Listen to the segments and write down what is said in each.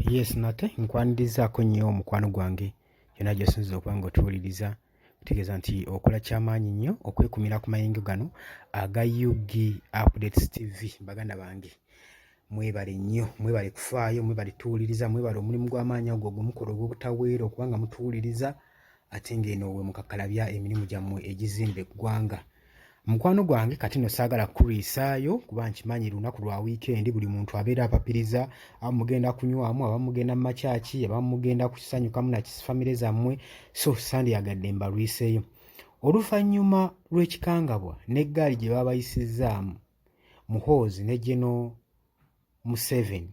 Yes nate nkwanirizaako nnyo omukwano gwange yonna gy'osinziza okuba ng'otuwuliriza kitegeeza nti okola kyamaanyi nnyo okwekumira ku mayingo gano aga UG Updates TV. Baganda bange mwebale nnyo, mwebale kufaayo, mwebale tuwuliriza, mwebale omulimu gw'amaanyi ogwo gwemukola ogw'obutaweera okuba nga mutuwuliriza ate ng'eno we mukakalabya emirimu gyammwe egizimba eggwanga. Mukwano gwange kati nno saagala kukulwisaayo kuba nkimanyi lunaku lwa wiikendi buli muntu abeera apapiriza, abamu mugenda kunywamu, abamu mugenda mu makyaki, abamu mugenda kusanyukamu na famire zammwe, so sandyagadde mbalwiseeyo. Oluvannyuma lw'ekikangabwa n'eggaali gye baba bayisizzaamu Muhoozi ne General Museveni,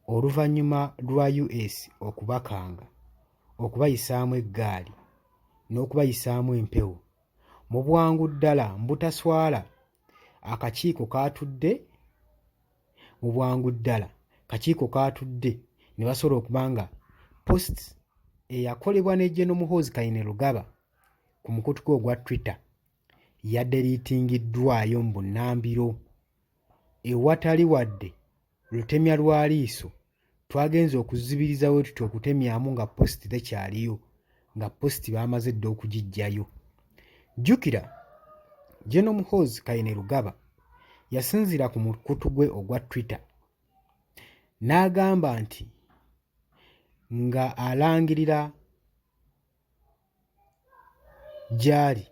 oluvannyuma lwa US okubakanga, okubayisaamu eggaali n'okubayisaamu empewo, mu bwangu ddala mbutaswala akakiiko kaatudde, mu bwangu ddala kakiiko kaatudde ne basobola okuba nga post eyakolebwa ne General Muhoozi Kainerugaba ku mukutu gwe ogwa Twitter yaderiitingiddwayo mu bunnambiro ewatali wadde lutemya lwa liiso. Twagenze okuzibiriza we tuti okutemyamu nga post tekyaliyo, nga post baamaze dda okugiggyayo. Jjukira General Muhoozi Kainerugaba yasinziira ku mukutu gwe ogwa Twitter n'agamba nti nga alangirira gy'ali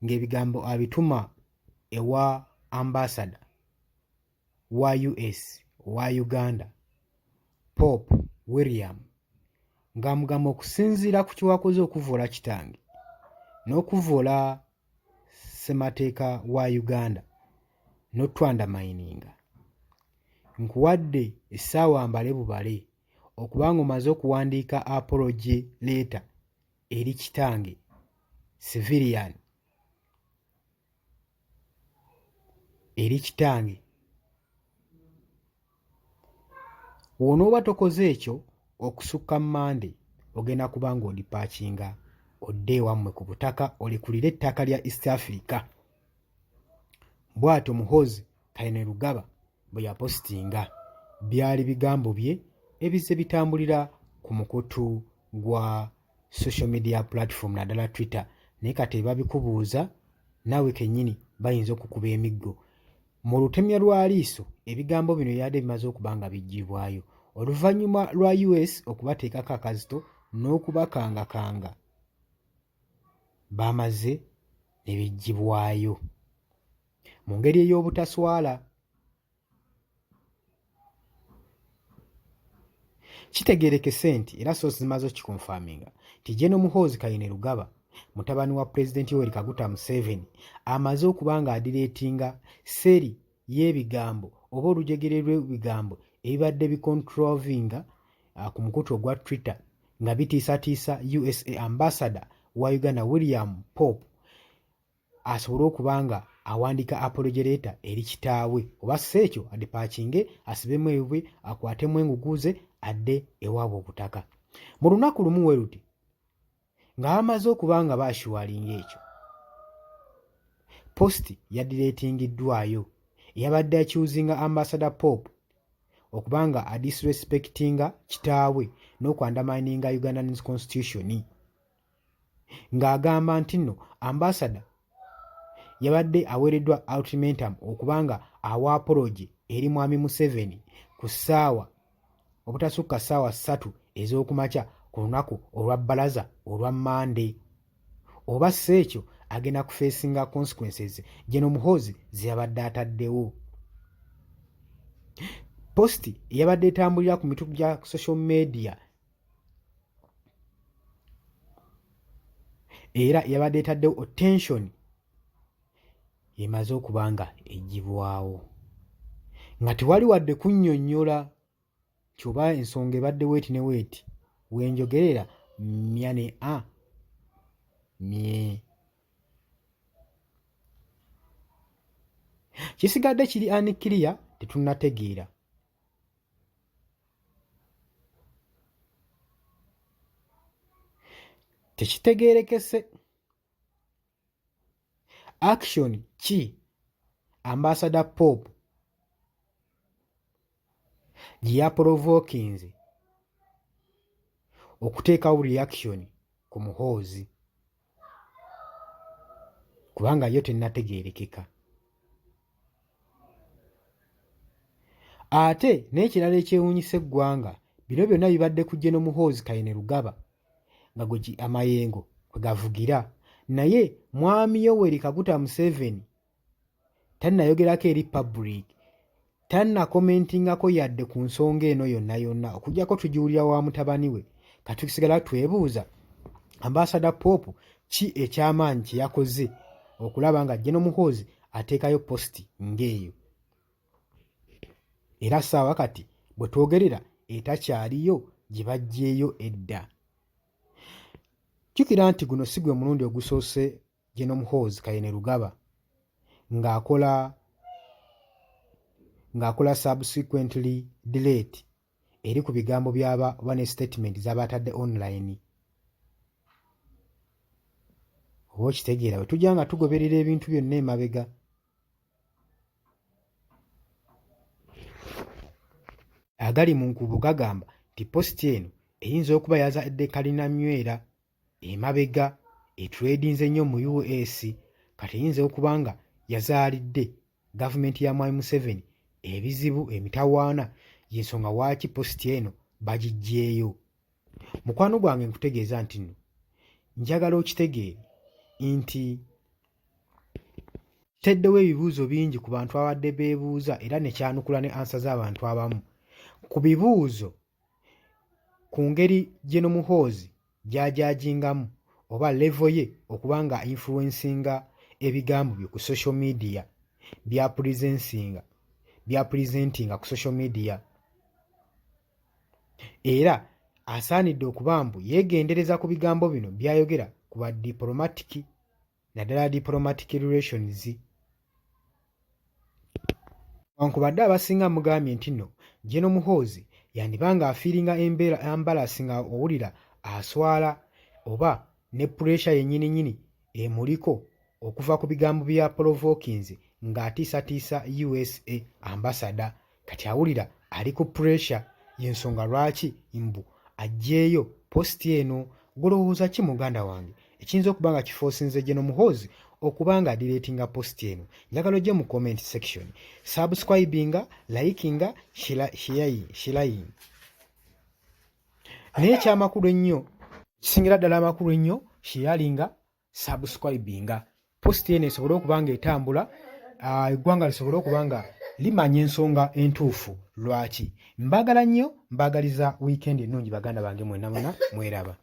ng'ebigambo abituma ewa ambassador wa US wa Uganda Pope William, ng'amugamba okusinziira ku kyewakoze okuvoola kitange n'okuvoola ssemateeka wa Uganda n'otwandamayininga, nkuwadde essaawa mbale bubale okuba ng'omaze okuwandiika apology letter eri kitange civilian, eri kitange. Bw'onooba tokoze ekyo okusukka Monday ogenda kuba ng'odipaakinga odde ewammwe ku butaka olekulire ettaka lya East Africa. Bw'atyo Muhoozi Kainerugaba bwe yapositinga byali bigambo bye ebizze bitambulira ku mukutu gwa social media platform naddala Twitter, naye kati babikubuuza naawe kennyini bayinza okukuba emiggo. Mu lutemya lwa liiso ebigambo bino yadde bimaze okuba nga biggyibwayo oluvannyuma lwa US okubateekako akazito n'okubakangakanga, bamaze ne biggyibwayo mu ngeri ey'obutaswala. Kitegeerekese nti era sources zimaze okikonfaminga nti General Muhoozi Kainerugaba mutabani wa Pulezidenti Yoweri Kaguta Museveni amaze okuba nga adireetinga seri y'ebigambo oba olujegere lw'ebigambo ebibadde bicontrovinga ku mukutu ogwa Twitter nga bitiisatiisa USA ambassador wa Uganda William Pope asobole okuba nga awandiika apology letter eri kitaawe, oba si ekyo adipaakinge asibemu ebwe akwatemu engugu ze adde ewaabwe obutaka. Mu lunaku lumu we luti nga bamaze okuba nga baashuwalinga ekyo, post yadireetingiddwayo eyabadde akyuzinga ambassador Pope okuba nga adisrespectinga kitaawe n'okwandamayininga Ugandan constitution, ng'agamba nti nno ambassador yabadde aweereddwa ultimatum okuba nga awa apology eri mwami Museveni ku ssaawa obutasukka ssaawa 3 ez'okumakya ku lunaku olwa bbalaza olwa Monday, oba si ekyo agenda kufeesinga consequences General Muhoozi ze yabadde ataddewo. Post eyabadde etambulira ku mitugu gya social media era yabadde etaddewo attention emaze okuba nga eggyibwawo, nga tewali wadde kunnyonnyola kyoba ensonga ebadde weeti ne weeti wenjogerera mya ne mye. Kisigadde kiri unclear, tetunnategeera. Tekitegeerekese action ki ambassador Pope gye yaprovokinze okuteekawo reaction ku Muhoozi kubanga yo tennategeerekeka. Ate n'ekirala ekyewuunyisa eggwanga, bino byonna bibadde ku General Muhoozi Kainerugaba nga gwe amayengo kwe gavugira, naye Mwami Yoweri Kaguta Museveni tannayogerako eri public, tannakomentingako yadde ku nsonga eno yonna yonna okuggyako tugiwulira wa mutabani we. Katusigala twebuuza Ambassador Pope ki ekyamaanyi kye yakoze okulaba nga General Muhoozi ateekayo posti ng'eyo. Era saawa kati bwe twogerera etakyaliyo gye baggyeeyo edda. Jjukira nti guno si gwe mulundi ogusoose General Muhoozi Kainerugaba ng'akola subsequently delete eri ku bigambo by'aba oba ne statement z'abatadde online. Oba okitegeera bwe tujja nga tugoberera ebintu byonna emabega. Agali mu nkubo gagamba nti positi eno eyinza okuba yazadde kalinamywera emabega etradinze nnyo mu US, kati eyinza okuba nga yazaalidde gavumenti ya Mwami Museveni ebizibu emitawaana, y'ensonga lwaki positi eno bagiggyeeyo. Mukwano gwange nkutegeeza nti nno njagala okitegeere nti kiteddewo ebibuuzo bingi ku bantu abadde beebuuza era ne kyanukula ne ansa z'abantu abamu ku bibuuzo ku ngeri General Muhoozi gy'ajaajingamu oba level ye okuba nga influencinga ebigambo bye ku social media bya presentinga ku social media, era asaanidde okuba mbu yeegendereza ku bigambo bino by'ayogera ku ba diplomatic naddala diplomatic relations. Wankubadde abasinga mugambye nti nno General Muhoozi yandibanga afiiringa embalasi nga owulira aswala oba ne pressure yennyini emuliko okuva ku bigambo bya provokinze ng'atiisatiisa USA ambassador, kati awulira ali ku pressure, y'ensonga lwaki mbu aggyeeyo positi eno. Golowooza ki muganda wange ekiyinza okuba nga kifoosinze General Muhoozi okuba nga adireetinga positi eno? Njagala ojje mu comment section, subscribinga, likinga, sharing. Naye ekyamakulu ennyo, kisingira ddala amakulu ennyo, sharinga, subscribinga, positi eno esobole okuba nga etambula, eggwanga lisobole okuba nga limanya ensonga entuufu lwaki. Mbaagala nnyo, mbaagaliza weekend ennungi baganda bange mwenna mweraba.